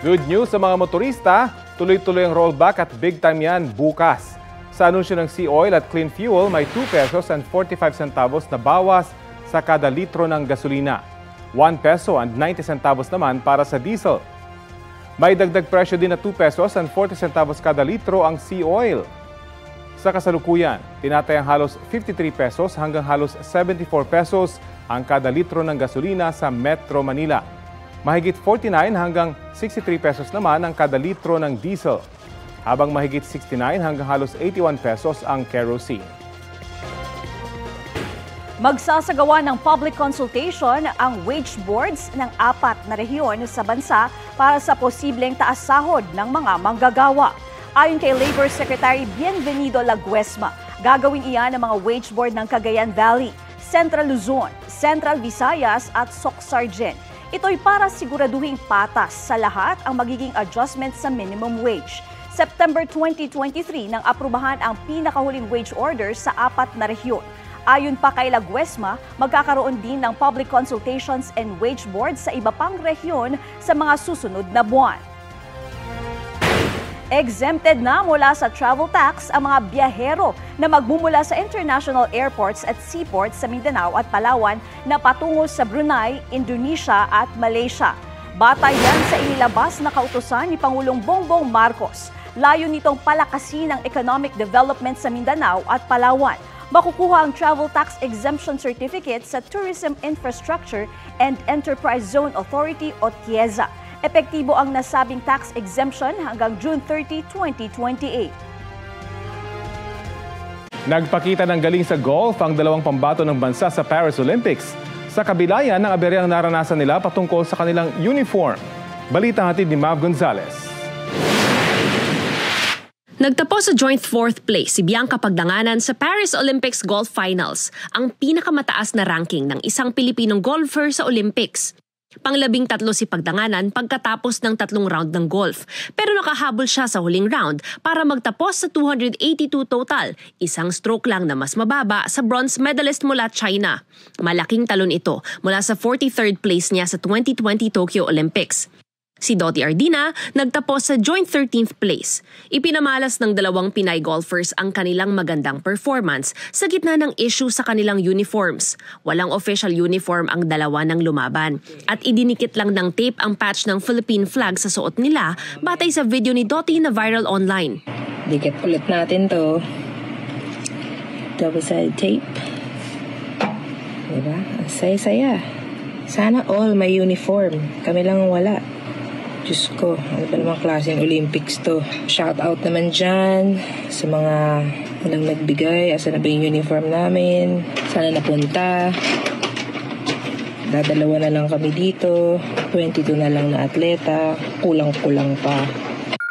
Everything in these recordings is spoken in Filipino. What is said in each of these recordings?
Good news sa mga motorista, tuloy-tuloy ang rollback at big time yan bukas. Sa anunsyo ng Sea Oil at Clean Fuel, may 2 pesos and 45 centavos na bawas sa kada litro ng gasolina. 1 peso and 90 centavos naman para sa diesel. May dagdag presyo din na 2 pesos and 40 centavos kada litro ang Sea Oil. Sa kasalukuyan, tinatayang halos 53 pesos hanggang halos 74 pesos ang kada litro ng gasolina sa Metro Manila. Mahigit 49 hanggang 63 pesos naman ang kada litro ng diesel, habang mahigit 69 hanggang halos 81 pesos ang kerosene. Magsasagawa ng public consultation ang wage boards ng 4 na rehiyon sa bansa para sa posibleng taas sahod ng mga manggagawa. Ayon kay Labor Secretary Bienvenido Laguesma, gagawin iyan ng mga wage board ng Cagayan Valley, Central Luzon, Central Visayas at Soc-Sargen. Ito'y para siguraduhing patas sa lahat ang magiging adjustment sa minimum wage. September 2023 nang aprubahan ang pinakahuling wage order sa 4 na rehiyon. Ayon pa kay Laguesma, magkakaroon din ng public consultations and wage boards sa iba pang rehiyon sa mga susunod na buwan. Exempted na mula sa travel tax ang mga biyahero na magmumula sa international airports at seaports sa Mindanao at Palawan na patungo sa Brunei, Indonesia at Malaysia. Batay yan sa inilabas na kautusan ni Pangulong Bongbong Marcos. Layo nitong palakasin ang economic development sa Mindanao at Palawan. Makukuha ang travel tax exemption certificate sa Tourism Infrastructure and Enterprise Zone Authority o TIEZA. Epektibo ang nasabing tax exemption hanggang June 30, 2028. Nagpakita ng galing sa golf ang dalawang pambato ng bansa sa Paris Olympics. Sa kabila yan, ang aberyang naranasan nila patungkol sa kanilang uniform. Balita hatid ni Mav Gonzalez. Nagtapos sa joint 4th place si Bianca Pagdanganan sa Paris Olympics Golf Finals, ang pinakamataas na ranking ng isang Pilipinong golfer sa Olympics. Pang-13 si Pagdanganan pagkatapos ng 3 round ng golf, pero nakahabol siya sa huling round para magtapos sa 282 total, isang stroke lang na mas mababa sa bronze medalist mula China. Malaking talon ito mula sa 43rd place niya sa 2020 Tokyo Olympics. Si Dottie Ardina nagtapos sa joint 13th place. Ipinamalas ng dalawang Pinay golfers ang kanilang magandang performance sa gitna ng issue sa kanilang uniforms. Walang official uniform ang dalawa ng lumaban at idinikit lang ng tape ang patch ng Philippine flag sa suot nila batay sa video ni Dottie na viral online. Dikit ulit natin to. Double-sided tape. Diba? Ang saya-saya. Sana all may uniform. Kami lang wala. Diyos ko, ano ba namang klaseng Olympics to? Shout out naman dyan sa mga walang nagbigay. Asa na ba yung uniform namin? Sana napunta. Dadalawa na lang kami dito. 22 na lang na atleta. Kulang-kulang pa.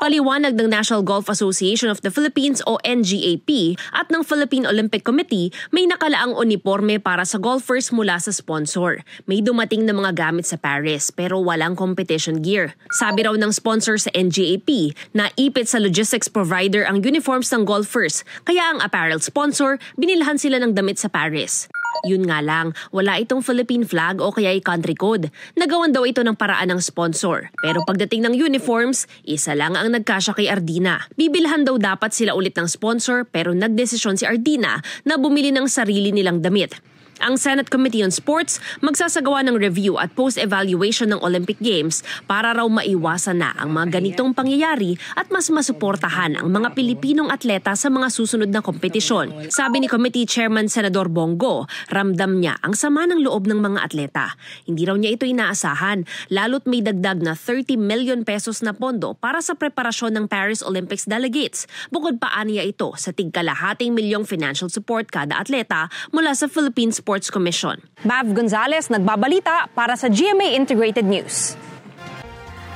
Paliwanag ng National Golf Association of the Philippines o NGAP at ng Philippine Olympic Committee, may nakalaang uniforme para sa golfers mula sa sponsor. May dumating na mga gamit sa Paris pero walang competition gear. Sabi raw ng sponsor sa NGAP na ipit sa logistics provider ang uniforms ng golfers, kaya ang apparel sponsor binilhan sila ng damit sa Paris. Yun nga lang, wala itong Philippine flag o kaya country code. Nagawan daw ito ng paraan ng sponsor. Pero pagdating ng uniforms, isa lang ang nagkasya kay Ardina. Bibilhan daw dapat sila ulit ng sponsor pero nagdesisyon si Ardina na bumili ng sarili nilang damit. Ang Senate Committee on Sports magsasagawa ng review at post-evaluation ng Olympic Games para raw maiwasan na ang mga ganitong pangyayari at mas masuportahan ang mga Pilipinong atleta sa mga susunod na kompetisyon. Sabi ni Committee Chairman Senador Bongo, ramdam niya ang sama ng loob ng mga atleta. Hindi raw niya ito inaasahan, lalo't may dagdag na 30 million pesos na pondo para sa preparasyon ng Paris Olympics delegates. Bukod pa aniya ito sa tig-kalahating milyong financial support kada atleta mula sa Philippine Sports Commission. Mav Gonzalez nagbabalita para sa GMA Integrated News.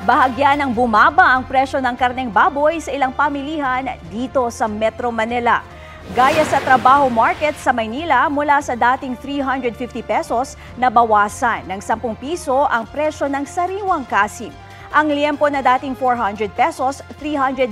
Bahagya ng bumaba ang presyo ng karneng baboy sa ilang pamilihan dito sa Metro Manila. Gaya sa trabaho market sa Maynila, mula sa dating 350 pesos, nabawasan ng 10 piso ang presyo ng sariwang kasim. Ang liempo na dating 400 pesos, 390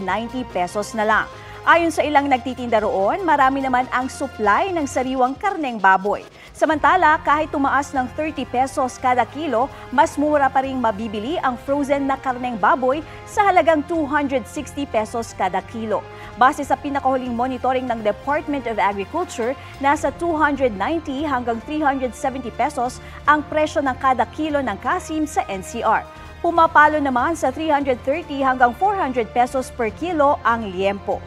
pesos na lang. Ayon sa ilang nagtitinda roon, marami naman ang supply ng sariwang karneng baboy. Sa Samantala, kahit tumaas ng 30 pesos kada kilo, mas mura pa ring mabibili ang frozen na karneng baboy sa halagang 260 pesos kada kilo. Base sa pinakahuling monitoring ng Department of Agriculture, nasa 290 hanggang 370 pesos ang presyo ng kada kilo ng kasim sa NCR. Pumapalo naman sa 330 hanggang 400 pesos per kilo ang liempo.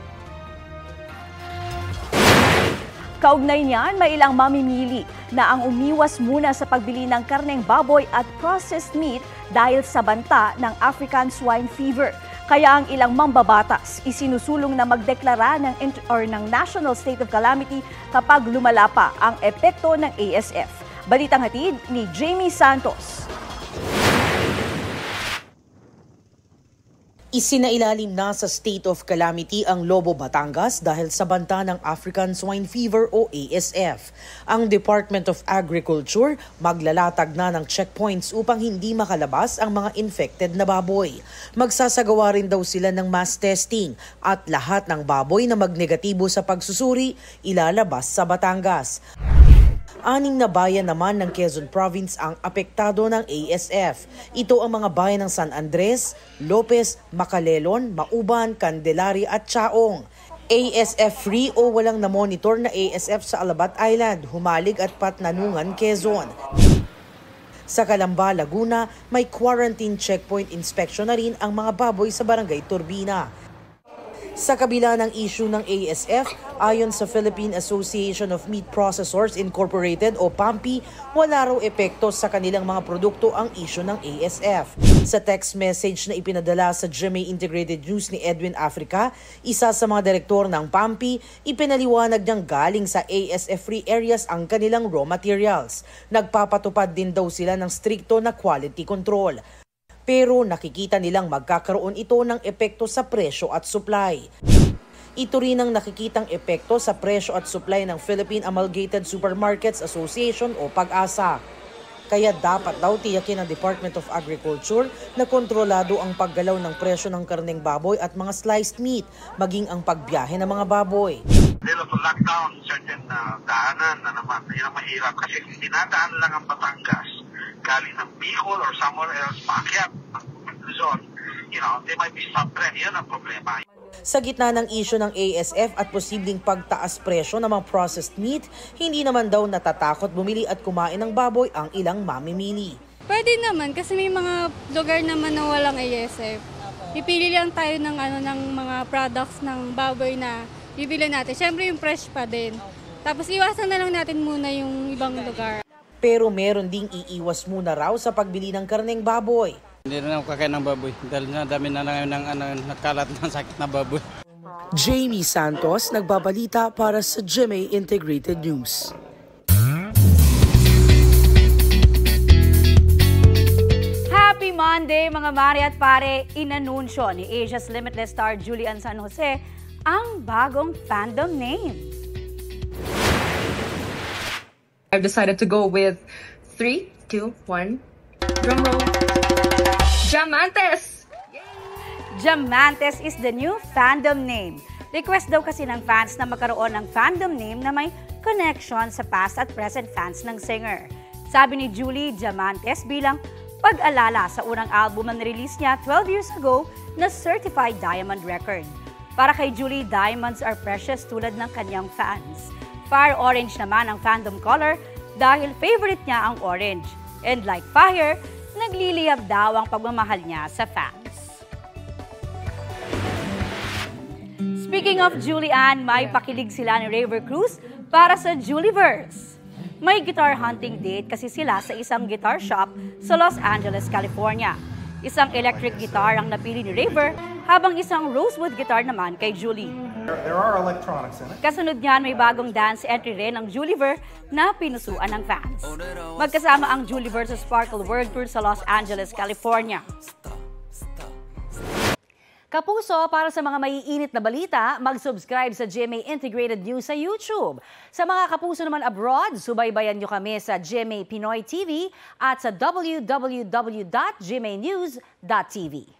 Kaugnay niyan, may ilang mamimili na ang umiwas muna sa pagbili ng karneng baboy at processed meat dahil sa banta ng African swine fever. Kaya ang ilang mambabatas isinusulong na magdeklara ng National State of Calamity kapag lumala pa ang epekto ng ASF. Balitang hatid ni Jamie Santos. Isinailalim na sa state of calamity ang Lobo, Batangas dahil sa banta ng African Swine Fever o ASF. Ang Department of Agriculture maglalatag na ng checkpoints upang hindi makalabas ang mga infected na baboy. Magsasagawa rin daw sila ng mass testing at lahat ng baboy na magnegatibo sa pagsusuri ilalabas sa Batangas. 6 na bayan naman ng Quezon Province ang apektado ng ASF. Ito ang mga bayan ng San Andres, Lopez, Macalelon, Mauban, Candelaria at Chaong. ASF-free o walang na-monitor na ASF sa Alabat Island, Humalig at Patnanungan, Quezon. Sa Calamba, Laguna, may quarantine checkpoint inspection na rin ang mga baboy sa Barangay Turbina. Sa kabila ng issue ng ASF, ayon sa Philippine Association of Meat Processors Incorporated o PAMPI, wala raw epekto sa kanilang mga produkto ang issue ng ASF. Sa text message na ipinadala sa GMA Integrated News ni Edwin Africa, isa sa mga direktor ng PAMPI, ipinaliwanag niyang galing sa ASF-free areas ang kanilang raw materials. Nagpapatupad din daw sila ng strikto na quality control. Pero nakikita nilang magkakaroon ito ng epekto sa presyo at supply. Ito rin ang nakikitang epekto sa presyo at supply ng Philippine Amalgamated Supermarkets Association o PAG-ASA. Kaya dapat daw tiyakin ng Department of Agriculture na kontrolado ang paggalaw ng presyo ng karneng baboy at mga sliced meat, maging ang pagbiyahe ng mga baboy. Dahil of lockdown, certain daanan na naman, yun ang mahirap kasi kung dinadaan lang ang Batangas, galing ng Bicol or somewhere else, paakyat ng Luzon, they might be subtract. Yan ang problema. Sa gitna ng issue ng ASF at posibleng pagtaas presyo ng mga processed meat, hindi naman daw natatakot bumili at kumain ng baboy ang ilang mamimili. Pwede naman kasi may mga lugar naman na walang ASF. Pipili lang tayo ng mga products ng baboy na bibili natin. Siyempre yung fresh pa din. Tapos iwasan na lang natin muna yung ibang lugar. Pero meron ding iiwas muna raw sa pagbili ng karneng baboy. Hindi na ako kakain ng baboy dahil na dami na ngayon ng nakalat ng sakit na baboy. Jamie Santos, nagbabalita para sa GMA Integrated News. Happy Monday mga mare at pare! Inanunsyo ni Asia's Limitless star Julian San Jose ang bagong fandom name. I've decided to go with 3, 2, 1. Drum roll. Jamantes! Jamantes is the new fandom name. Request daw kasi ng fans na magkaroon ng fandom name na may connection sa past at present fans ng singer. Sabi ni Julie, Jamantes bilang pag-alala sa unang album na release niya 12 years ago na Certified Diamond record. Para kay Julie, diamonds are precious tulad ng kanyang fans. Fire orange naman ang fandom color dahil favorite niya ang orange. And like fire, nagliliyab daw ang pagmamahal niya sa fans. Speaking of Julian, may pakilig sila ni Raver Cruz para sa Juliverse. May guitar hunting date kasi sila sa isang guitar shop sa Los Angeles, California. Isang electric guitar ang napili ni Raver, habang isang rosewood guitar naman kay Julie. There are electronics in it. Kasunod niyan, may bagong dance entry rin ng Juliver na pinusuan ng fans. Magkasama ang Juliver sa Sparkle World Tour sa Los Angeles, California. Kapuso, para sa mga maiinit na balita, mag-subscribe sa GMA Integrated News sa YouTube. Sa mga kapuso naman abroad, subaybayan nyo kami sa GMA Pinoy TV at sa www.gmanews.tv.